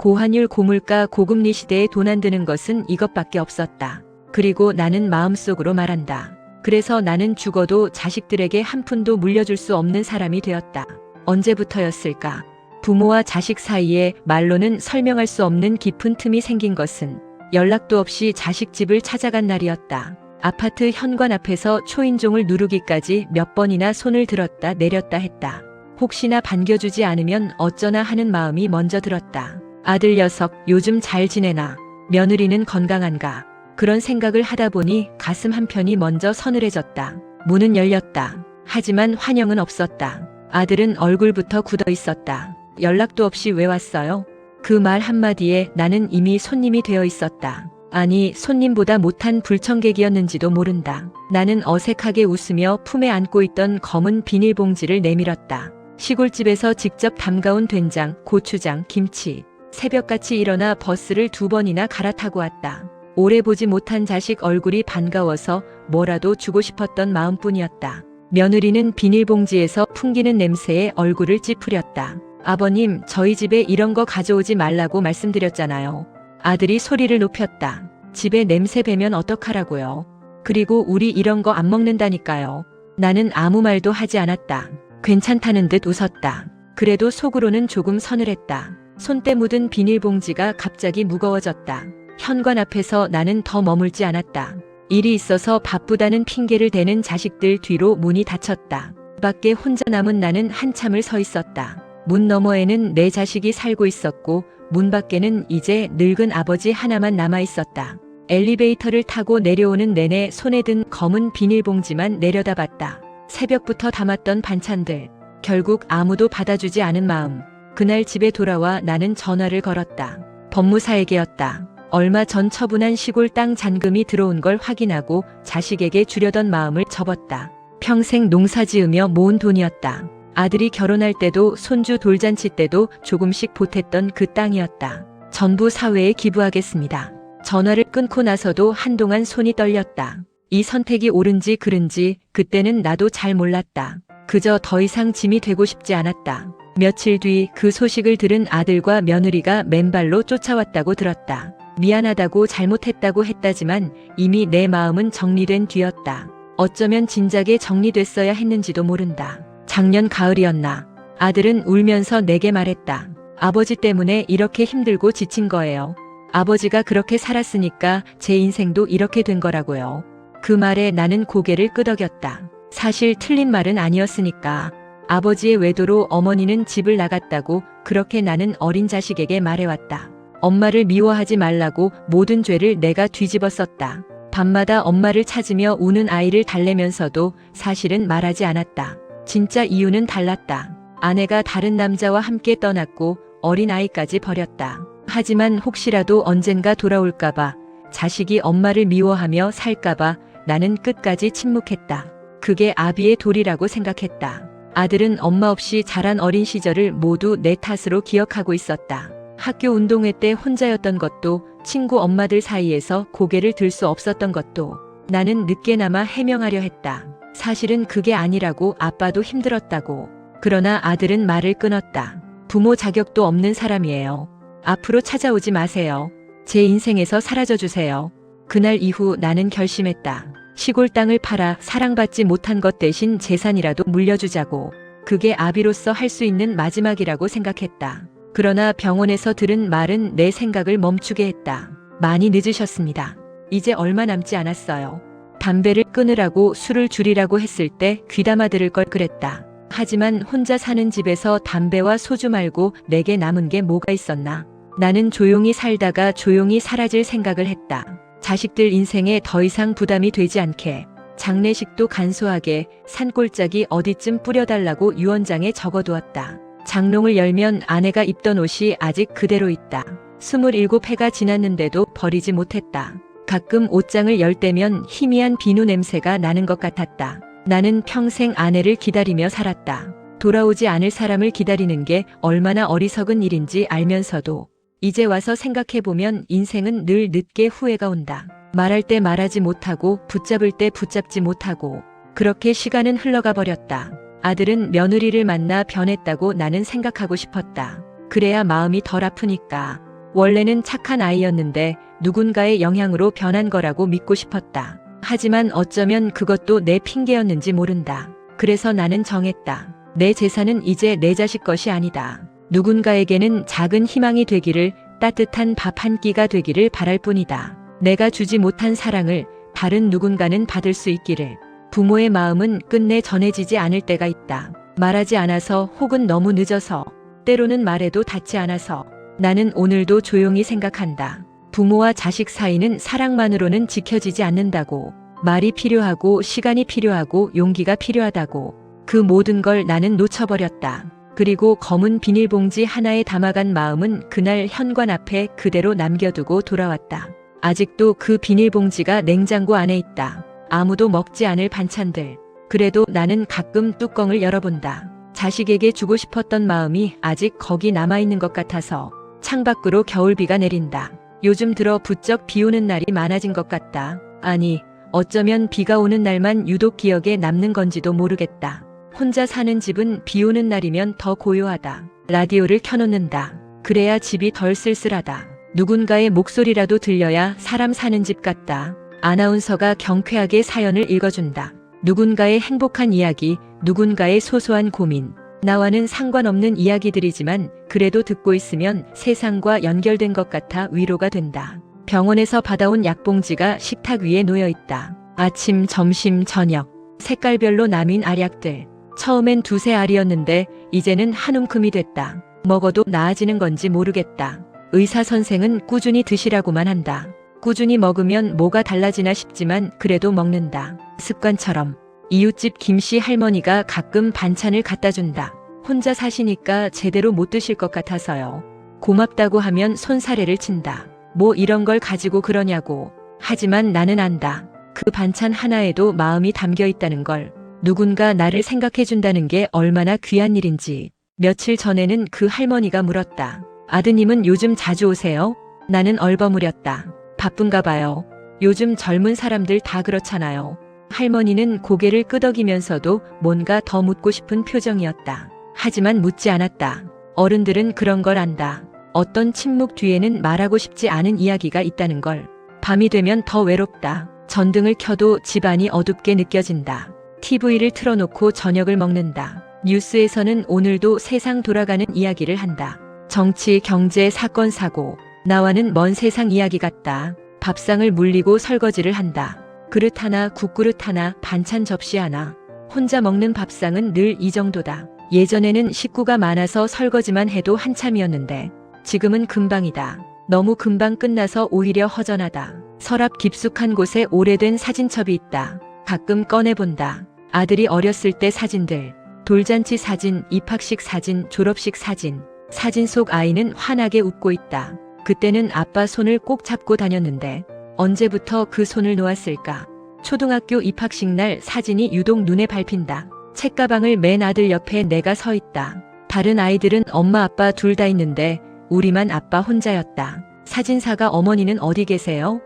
고환율 고물가 고금리 시대에 돈 안 드는 것은 이것밖에 없었다. 그리고 나는 마음속으로 말한다. 그래서 나는 죽어도 자식들에게 한 푼도 물려줄 수 없는 사람이 되었다. 언제부터였을까? 부모와 자식 사이에 말로는 설명할 수 없는 깊은 틈이 생긴 것은 연락도 없이 자식 집을 찾아간 날이었다. 아파트 현관 앞에서 초인종을 누르기까지 몇 번이나 손을 들었다 내렸다 했다. 혹시나 반겨주지 않으면 어쩌나 하는 마음이 먼저 들었다. 아들 녀석 요즘 잘 지내나? 며느리는 건강한가? 그런 생각을 하다 보니 가슴 한편이 먼저 서늘해졌다. 문은 열렸다. 하지만 환영은 없었다. 아들은 얼굴부터 굳어 있었다. 연락도 없이 왜 왔어요? 그 말 한마디에 나는 이미 손님이 되어 있었다. 아니, 손님보다 못한 불청객이었는지도 모른다. 나는 어색하게 웃으며 품에 안고 있던 검은 비닐봉지를 내밀었다. 시골집에서 직접 담가온 된장, 고추장, 김치. 새벽같이 일어나 버스를 2번이나 갈아타고 왔다. 오래 보지 못한 자식 얼굴이 반가워서 뭐라도 주고 싶었던 마음뿐이었다. 며느리는 비닐봉지에서 풍기는 냄새에 얼굴을 찌푸렸다. 아버님, 저희 집에 이런 거 가져오지 말라고 말씀드렸잖아요. 아들이 소리를 높였다. 집에 냄새 배면 어떡하라고요. 그리고 우리 이런 거 안 먹는다니까요. 나는 아무 말도 하지 않았다. 괜찮다는 듯 웃었다. 그래도 속으로는 조금 서늘했다. 손때 묻은 비닐봉지가 갑자기 무거워졌다. 현관 앞에서 나는 더 머물지 않았다. 일이 있어서 바쁘다는 핑계를 대는 자식들 뒤로 문이 닫혔다. 밖에 혼자 남은 나는 한참을 서 있었다. 문 너머에는 내 자식이 살고 있었고 문 밖에는 이제 늙은 아버지 하나만 남아 있었다. 엘리베이터를 타고 내려오는 내내 손에 든 검은 비닐봉지만 내려다봤다. 새벽부터 담았던 반찬들. 결국 아무도 받아주지 않은 마음. 그날 집에 돌아와 나는 전화를 걸었다. 법무사에게였다. 얼마 전 처분한 시골 땅 잔금이 들어온 걸 확인하고 자식에게 주려던 마음을 접었다. 평생 농사 지으며 모은 돈이었다. 아들이 결혼할 때도 손주 돌잔치 때도 조금씩 보탰던 그 땅이었다. 전부 사회에 기부하겠습니다. 전화를 끊고 나서도 한동안 손이 떨렸다. 이 선택이 옳은지 그른지 그때는 나도 잘 몰랐다. 그저 더 이상 짐이 되고 싶지 않았다. 며칠 뒤 그 소식을 들은 아들과 며느리가 맨발로 쫓아왔다고 들었다. 미안하다고 잘못했다고 했다지만 이미 내 마음은 정리된 뒤였다. 어쩌면 진작에 정리됐어야 했는지도 모른다. 작년 가을이었나. 아들은 울면서 내게 말했다. 아버지 때문에 이렇게 힘들고 지친 거예요. 아버지가 그렇게 살았으니까 제 인생도 이렇게 된 거라고요. 그 말에 나는 고개를 끄덕였다. 사실 틀린 말은 아니었으니까. 아버지의 외도로 어머니는 집을 나갔다고 그렇게 나는 어린 자식에게 말해왔다. 엄마를 미워하지 말라고 모든 죄를 내가 뒤집어 썼다. 밤마다 엄마를 찾으며 우는 아이를 달래면서도 사실은 말하지 않았다. 진짜 이유는 달랐다. 아내가 다른 남자와 함께 떠났고 어린 아이까지 버렸다. 하지만 혹시라도 언젠가 돌아올까봐, 자식이 엄마를 미워하며 살까봐 나는 끝까지 침묵했다. 그게 아비의 도리라고 생각했다. 아들은 엄마 없이 자란 어린 시절을 모두 내 탓으로 기억하고 있었다. 학교 운동회 때 혼자였던 것도, 친구 엄마들 사이에서 고개를 들 수 없었던 것도 나는 늦게나마 해명하려 했다. 사실은 그게 아니라고, 아빠도 힘들었다고. 그러나 아들은 말을 끊었다. 부모 자격도 없는 사람이에요. 앞으로 찾아오지 마세요. 제 인생에서 사라져 주세요. 그날 이후 나는 결심했다. 시골 땅을 팔아 사랑받지 못한 것 대신 재산이라도 물려주자고. 그게 아비로서 할 수 있는 마지막이라고 생각했다. 그러나 병원에서 들은 말은 내 생각을 멈추게 했다. 많이 늦으셨습니다. 이제 얼마 남지 않았어요. 담배를 끊으라고, 술을 줄이라고 했을 때 귀담아 들을 걸 그랬다. 하지만 혼자 사는 집에서 담배와 소주 말고 내게 남은 게 뭐가 있었나. 나는 조용히 살다가 조용히 사라질 생각을 했다. 자식들 인생에 더 이상 부담이 되지 않게. 장례식도 간소하게, 산골짜기 어디쯤 뿌려달라고 유언장에 적어두었다. 장롱을 열면 아내가 입던 옷이 아직 그대로 있다. 27해가 지났는데도 버리지 못했다. 가끔 옷장을 열 때면 희미한 비누 냄새가 나는 것 같았다. 나는 평생 아내를 기다리며 살았다. 돌아오지 않을 사람을 기다리는 게 얼마나 어리석은 일인지 알면서도 이제 와서 생각해보면 인생은 늘 늦게 후회가 온다. 말할 때 말하지 못하고 붙잡을 때 붙잡지 못하고 그렇게 시간은 흘러가 버렸다. 아들은 며느리를 만나 변했다고 나는 생각하고 싶었다. 그래야 마음이 덜 아프니까. 원래는 착한 아이였는데 누군가의 영향으로 변한 거라고 믿고 싶었다. 하지만 어쩌면 그것도 내 핑계였는지 모른다. 그래서 나는 정했다. 내 재산은 이제 내 자식 것이 아니다. 누군가에게는 작은 희망이 되기를, 따뜻한 밥 한 끼가 되기를 바랄 뿐이다. 내가 주지 못한 사랑을 다른 누군가는 받을 수 있기를. 부모의 마음은 끝내 전해지지 않을 때가 있다. 말하지 않아서 혹은 너무 늦어서, 때로는 말해도 닿지 않아서. 나는 오늘도 조용히 생각한다. 부모와 자식 사이는 사랑만으로는 지켜지지 않는다고. 말이 필요하고 시간이 필요하고 용기가 필요하다고. 그 모든 걸 나는 놓쳐버렸다. 그리고 검은 비닐봉지 하나에 담아간 마음은 그날 현관 앞에 그대로 남겨두고 돌아왔다. 아직도 그 비닐봉지가 냉장고 안에 있다. 아무도 먹지 않을 반찬들. 그래도 나는 가끔 뚜껑을 열어본다. 자식에게 주고 싶었던 마음이 아직 거기 남아있는 것 같아서. 창밖으로 겨울비가 내린다. 요즘 들어 부쩍 비 오는 날이 많아진 것 같다. 아니, 어쩌면 비가 오는 날만 유독 기억에 남는 건지도 모르겠다. 혼자 사는 집은 비 오는 날이면 더 고요하다. 라디오를 켜놓는다. 그래야 집이 덜 쓸쓸하다. 누군가의 목소리라도 들려야 사람 사는 집 같다. 아나운서가 경쾌하게 사연을 읽어준다. 누군가의 행복한 이야기, 누군가의 소소한 고민. 나와는 상관없는 이야기들이지만 그래도 듣고 있으면 세상과 연결된 것 같아 위로가 된다. 병원에서 받아온 약봉지가 식탁 위에 놓여 있다. 아침, 점심, 저녁. 색깔별로 나뉜 알약들. 처음엔 두세 알이었는데 이제는 한 움큼이 됐다. 먹어도 나아지는 건지 모르겠다. 의사 선생은 꾸준히 드시라고만 한다. 꾸준히 먹으면 뭐가 달라지나 싶지만 그래도 먹는다. 습관처럼. 이웃집 김씨 할머니가 가끔 반찬을 갖다 준다. 혼자 사시니까 제대로 못 드실 것 같아서요. 고맙다고 하면 손사래를 친다. 뭐 이런 걸 가지고 그러냐고. 하지만 나는 안다. 그 반찬 하나에도 마음이 담겨 있다는 걸. 누군가 나를 생각해 준다는 게 얼마나 귀한 일인지. 며칠 전에는 그 할머니가 물었다. 아드님은 요즘 자주 오세요? 나는 얼버무렸다. 바쁜가 봐요. 요즘 젊은 사람들 다 그렇잖아요. 할머니는 고개를 끄덕이면서도 뭔가 더 묻고 싶은 표정이었다. 하지만 묻지 않았다. 어른들은 그런 걸 안다. 어떤 침묵 뒤에는 말하고 싶지 않은 이야기가 있다는 걸. 밤이 되면 더 외롭다. 전등을 켜도 집안이 어둡게 느껴진다. TV를 틀어놓고 저녁을 먹는다. 뉴스에서는 오늘도 세상 돌아가는 이야기를 한다. 정치, 경제, 사건, 사고. 나와는 먼 세상 이야기 같다. 밥상을 물리고 설거지를 한다. 그릇 하나, 국그릇 하나, 반찬 접시 하나. 혼자 먹는 밥상은 늘 이 정도다. 예전에는 식구가 많아서 설거지만 해도 한참이었는데 지금은 금방이다. 너무 금방 끝나서 오히려 허전하다. 서랍 깊숙한 곳에 오래된 사진첩이 있다. 가끔 꺼내본다. 아들이 어렸을 때 사진들. 돌잔치 사진, 입학식 사진, 졸업식 사진. 사진 속 아이는 환하게 웃고 있다. 그때는 아빠 손을 꼭 잡고 다녔는데 언제부터 그 손을 놓았을까? 초등학교 입학식 날 사진이 유독 눈에 밟힌다. 책가방을 맨 아들 옆에 내가 서 있다. 다른 아이들은 엄마 아빠 둘 다 있는데 우리만 아빠 혼자였다. 사진사가 어머니는 어디 계세요?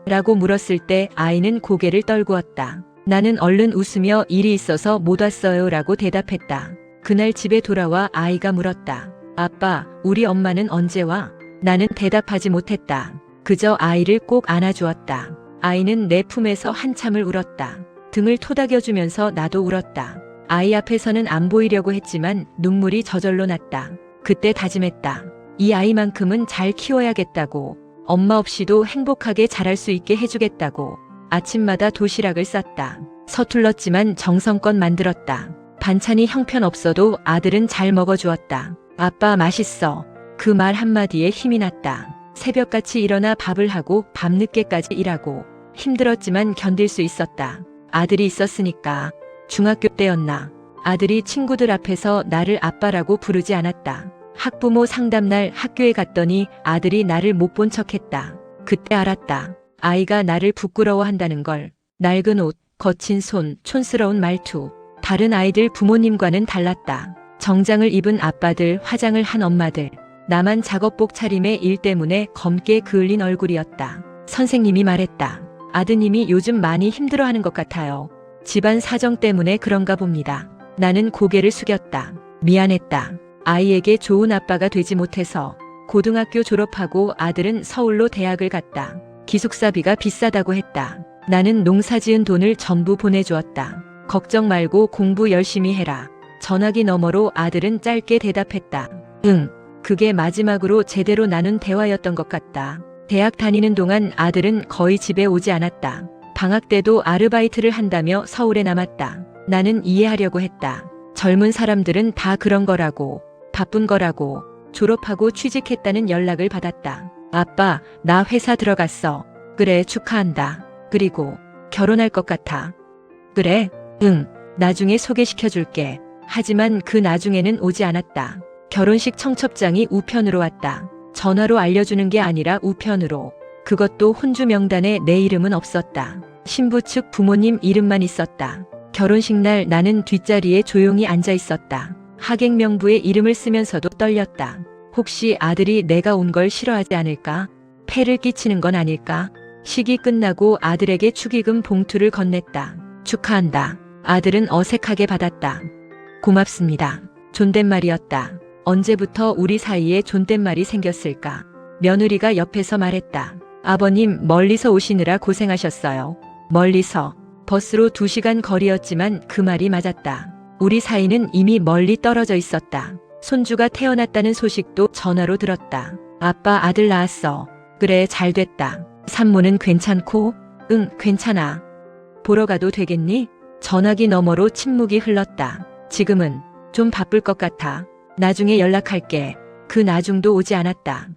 라고 물었을 때 아이는 고개를 떨구었다. 나는 얼른 웃으며 일이 있어서 못 왔어요 라고 대답했다. 그날 집에 돌아와 아이가 물었다. 아빠, 우리 엄마는 언제 와? 나는 대답하지 못했다. 그저 아이를 꼭 안아주었다. 아이는 내 품에서 한참을 울었다. 등을 토닥여주면서 나도 울었다. 아이 앞에서는 안 보이려고 했지만 눈물이 저절로 났다. 그때 다짐했다. 이 아이만큼은 잘 키워야겠다고. 엄마 없이도 행복하게 자랄 수 있게 해주겠다고. 아침마다 도시락을 쌌다. 서툴렀지만 정성껏 만들었다. 반찬이 형편없어도 아들은 잘 먹어주었다. 아빠 맛있어. 그 말 한마디에 힘이 났다. 새벽같이 일어나 밥을 하고 밤늦게까지 일하고 힘들었지만 견딜 수 있었다. 아들이 있었으니까. 중학교 때였나. 아들이 친구들 앞에서 나를 아빠라고 부르지 않았다. 학부모 상담날 학교에 갔더니 아들이 나를 못 본 척했다. 그때 알았다. 아이가 나를 부끄러워한다는 걸. 낡은 옷, 거친 손, 촌스러운 말투. 다른 아이들 부모님과는 달랐다. 정장을 입은 아빠들, 화장을 한 엄마들. 나만 작업복 차림에 일 때문에 검게 그을린 얼굴이었다. 선생님이 말했다. 아드님이 요즘 많이 힘들어하는 것 같아요. 집안 사정 때문에 그런가 봅니다. 나는 고개를 숙였다. 미안했다. 아이에게 좋은 아빠가 되지 못해서. 고등학교 졸업하고 아들은 서울로 대학을 갔다. 기숙사비가 비싸다고 했다. 나는 농사지은 돈을 전부 보내주었다. 걱정 말고 공부 열심히 해라. 전화기 너머로 아들은 짧게 대답했다. 응. 그게 마지막으로 제대로 나눈 대화였던 것 같다. 대학 다니는 동안 아들은 거의 집에 오지 않았다. 방학 때도 아르바이트를 한다며 서울에 남았다. 나는 이해하려고 했다. 젊은 사람들은 다 그런 거라고, 바쁜 거라고. 졸업하고 취직했다는 연락을 받았다. 아빠, 나 회사 들어갔어. 그래, 축하한다. 그리고 결혼할 것 같아. 그래? 응. 나중에 소개시켜줄게. 하지만 그 나중에는 오지 않았다. 결혼식 청첩장이 우편으로 왔다. 전화로 알려주는 게 아니라 우편으로. 그것도 혼주 명단에 내 이름은 없었다. 신부 측 부모님 이름만 있었다. 결혼식 날 나는 뒷자리에 조용히 앉아 있었다. 하객 명부에 이름을 쓰면서도 떨렸다. 혹시 아들이 내가 온 걸 싫어하지 않을까? 폐를 끼치는 건 아닐까? 식이 끝나고 아들에게 축의금 봉투를 건넸다. 축하한다. 아들은 어색하게 받았다. 고맙습니다. 존댓말이었다. 언제부터 우리 사이에 존댓말이 생겼을까? 며느리가 옆에서 말했다. 아버님, 멀리서 오시느라 고생하셨어요. 멀리서. 버스로 2시간 거리였지만 그 말이 맞았다. 우리 사이는 이미 멀리 떨어져 있었다. 손주가 태어났다는 소식도 전화로 들었다. 아빠, 아들 낳았어. 그래, 잘 됐다. 산모는 괜찮고? 응, 괜찮아. 보러 가도 되겠니? 전화기 너머로 침묵이 흘렀다. 지금은 좀 바쁠 것 같아. 나중에 연락할게. 그 나중도 오지 않았다.